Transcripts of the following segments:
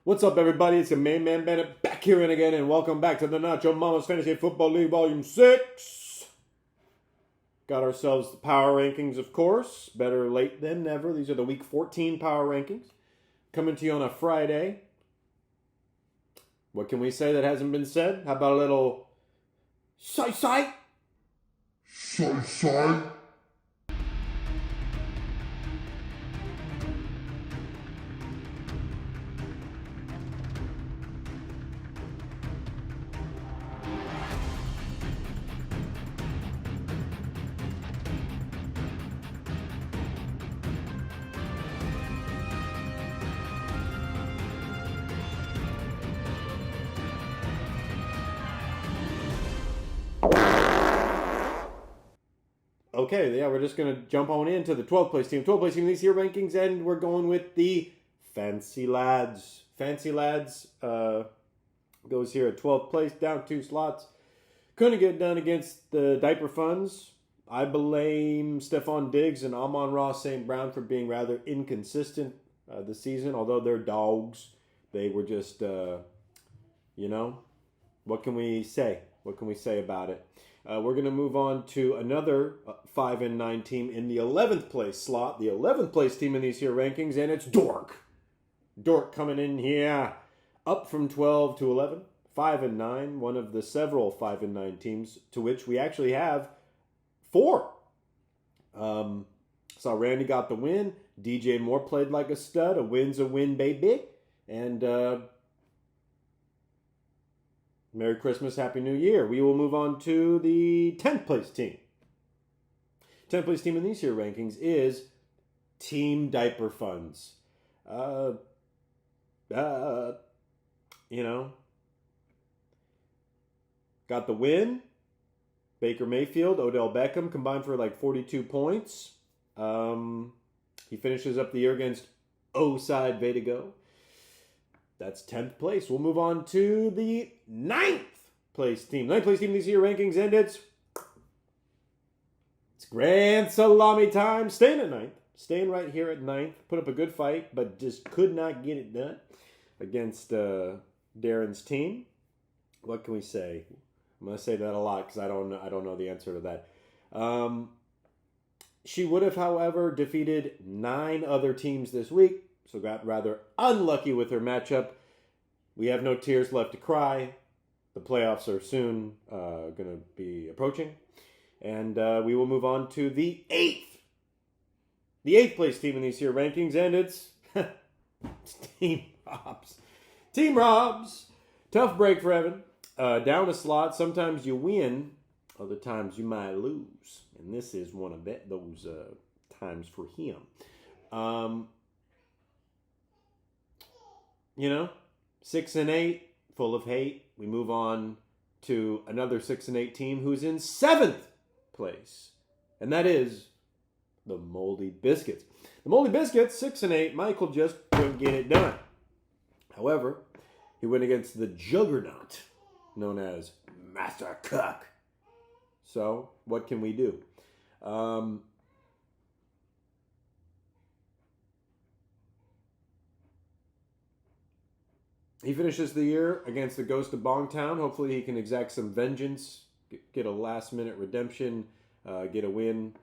What's up, everybody? It's your main man Bennett back here and again, and welcome back to the Nacho Mama's Fantasy Football League Volume 6. Got ourselves the power rankings, of course. Better late than never. These are the Week 14 power rankings. Coming to you on a Friday. What can we say that hasn't been said? How about a little Sai? Okay, yeah, we're just going to jump on into the 12th place team. 12th place team in these here rankings, and we're going with the Fancy Lads. Fancy Lads goes here at 12th place, down 2 slots. Couldn't get done against the Diaper Funds. I blame Stephon Diggs and Amon-Ra St. Brown for being rather inconsistent this season. Although they're dogs, they were just, what can we say? What can we say about it? We're going to move on to another 5-9 team in the 11th place slot. The 11th place team in these here rankings, and it's Dork. Dork coming in here up from 12 to 11. 5-9, one of the several 5-9 teams to which we actually have 4. So Randy got the win. DJ Moore played like a stud. A win's a win, baby. And Merry Christmas, Happy New Year. We will move on to the 10th place team. 10th place team in these here rankings is Team Diaper Funds. Got the win. Baker Mayfield, Odell Beckham combined for like 42 points. He finishes up the year against O-Side Way to Go. That's 10th place. We'll move on to the 9th place team. 9th place team in these here rankings, and it's Grand Salami time. Staying at 9th. Staying right here at 9th. Put up a good fight, but just could not get it done against Darren's team. What can we say? I'm going to say that a lot because I don't know the answer to that. She would have, however, defeated 9 other teams this week, so got rather unlucky with her matchup. We have no tears left to cry. The playoffs are soon going to be approaching. And we will move on to the 8th. The 8th place team in these here rankings, and it's Team Robs. Team Robs. Tough break for Evan. Down a slot. Sometimes you win. Other times you might lose. And this is one of those times for him. 6-8, full of hate. We move on to another 6-8 team who's in 7th place. And that is the Moldy Biscuits. The Moldy Biscuits, 6-8. Michael just couldn't get it done. However, he went against the juggernaut known as Master Cook. So, what can we do? He finishes the year against the Ghost of Bongtown. Hopefully he can exact some vengeance, get a last-minute redemption, get a win.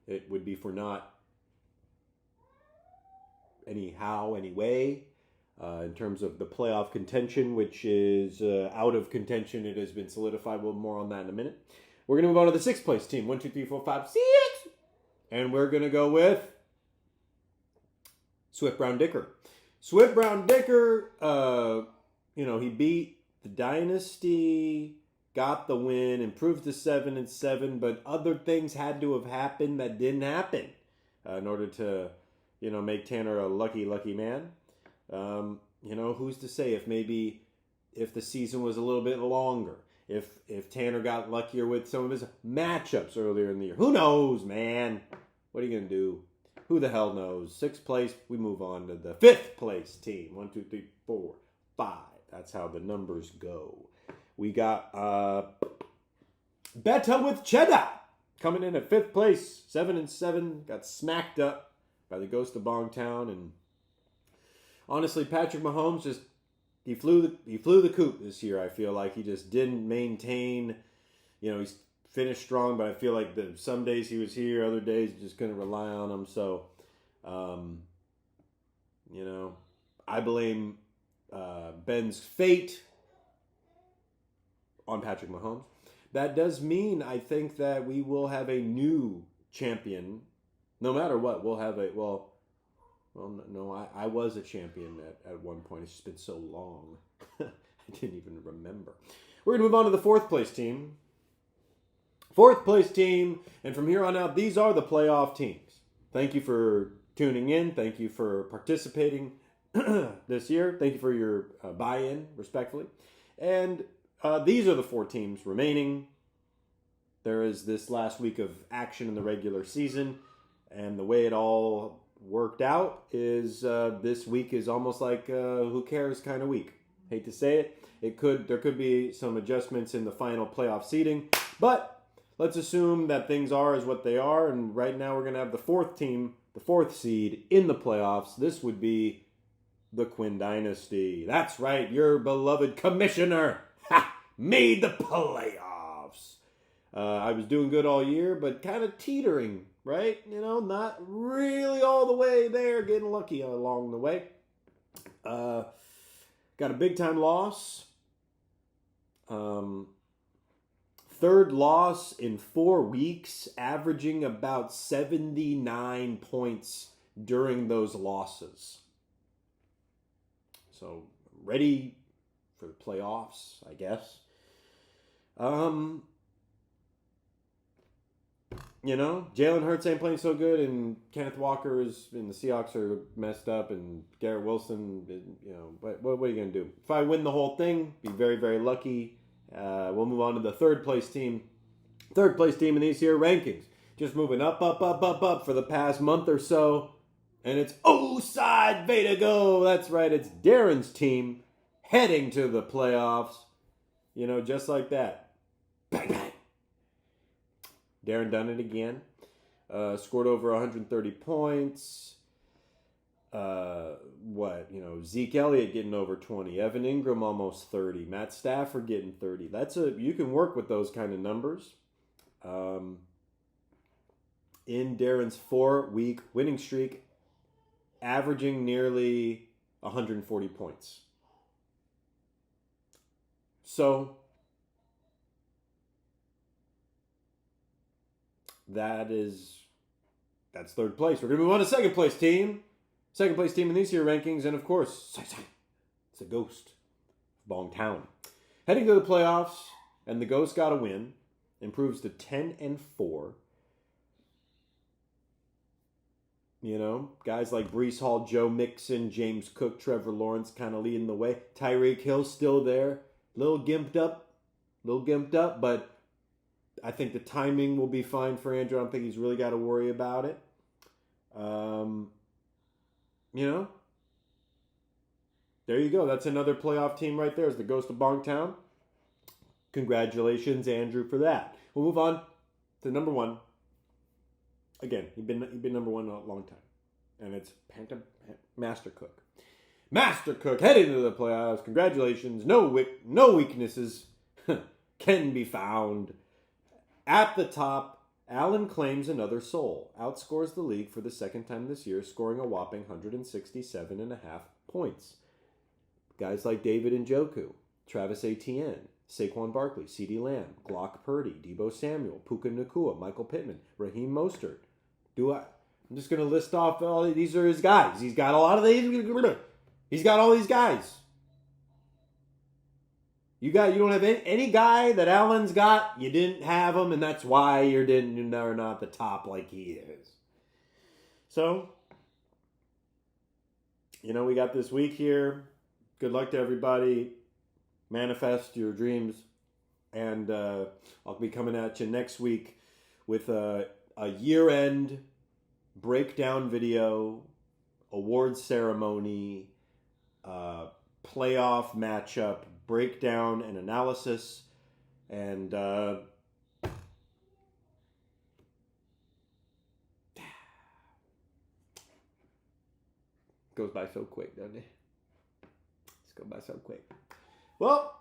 It would be for not anyhow, anyway, in terms of the playoff contention, which is out of contention. It has been solidified. We'll more on that in a minute. We're going to move on to the 6th place team. 1, 2, 3, 4, 5, 6. And we're going to go with Swift Brown Dicker. Swift Brown Dicker, he beat the Dynasty, got the win, improved to 7-7, but other things had to have happened that didn't happen in order to, make Tanner a lucky man. Who's to say if the season was a little bit longer, if Tanner got luckier with some of his matchups earlier in the year. Who knows, man? What are you going to do? Who the hell knows? 6th place, we move on to the 5th place team. 1, 2, 3, 4, 5. That's how the numbers go. We got Betta W Chedda coming in at 5th place. 7-7. Got smacked up by the Ghost of Bongtown. And honestly, Patrick Mahomes he flew the coop this year. I feel like he just didn't maintain. He's finished strong, but I feel like some days he was here, other days just couldn't rely on him. So, I blame Ben's fate on Patrick Mahomes. That does mean I think that we will have a new champion. No matter what, we'll have no, I was a champion at one point. It's just been so long. I didn't even remember. We're going to move on to the fourth place team. Fourth place team, and from here on out, these are the playoff teams. Thank you for tuning in. Thank you for participating this year. Thank you for your buy-in, respectfully. And these are the 4 teams remaining. There is this last week of action in the regular season, and the way it all worked out is this week is almost like who cares kind of week. Hate to say it. There could be some adjustments in the final playoff seeding, but let's assume that things are as what they are, and right now we're going to have the 4th team, the 4th seed in the playoffs. This would be the Quin Dynasty. That's right, your beloved commissioner made the playoffs. I was doing good all year, but kind of teetering, right? Not really all the way there, getting lucky along the way. Got a big-time loss. 3rd loss in 4 weeks, averaging about 79 points during those losses. So, ready for the playoffs, I guess. Jalen Hurts ain't playing so good, and Kenneth Walker and the Seahawks are messed up, and Garrett Wilson, what are you going to do? If I win the whole thing, be very, very lucky. We'll move on to the third place team. Third place team in these here rankings. Just moving up for the past month or so. And it's O-side Betta go. That's right, it's Darren's team heading to the playoffs. Just like that. Bang, bang. Darren done it again. Scored over 130 points. Zeke Elliott getting over 20. Evan Ingram almost 30. Matt Stafford getting 30. You can work with those kind of numbers. In Darren's 4-week winning streak, averaging nearly 140 points. So, that's third place. We're going to move on to second place team. Second place team in these here rankings, and of course, it's a ghost. Bongtown. Heading to the playoffs, and the ghost got a win. Improves to 10-4. Guys like Breece Hall, Joe Mixon, James Cook, Trevor Lawrence kind of leading the way. Tyreek Hill's still there. Little gimped up, but I think the timing will be fine for Andrew. I don't think he's really got to worry about it. There you go. That's another playoff team right there. Is the Ghost of Bongtown. Congratulations, Andrew, for that. We'll move on to number 1. Again, he'd been number 1 a long time, and it's Master Cook. Master Cook heading to the playoffs. Congratulations. No weaknesses can be found. At the top, Allen claims another soul. Outscores the league for the second time this year, scoring a whopping 167.5 points. Guys like David Njoku, Travis Etienne, Saquon Barkley, CeeDee Lamb, Glock Purdy, Deebo Samuel, Puka Nacua, Michael Pittman, Raheem Mostert. I'm just going to list off all these are his guys. He's got a lot of these. He's got all these guys. You don't have any guy that Allen's got. You didn't have him, and that's why you're not at the top like he is. So, we got this week here. Good luck to everybody. Manifest your dreams. And I'll be coming at you next week with a year-end breakdown video, awards ceremony, playoff matchup, breakdown and analysis. And Goes by so quick, doesn't it? It's go by so quick. Well,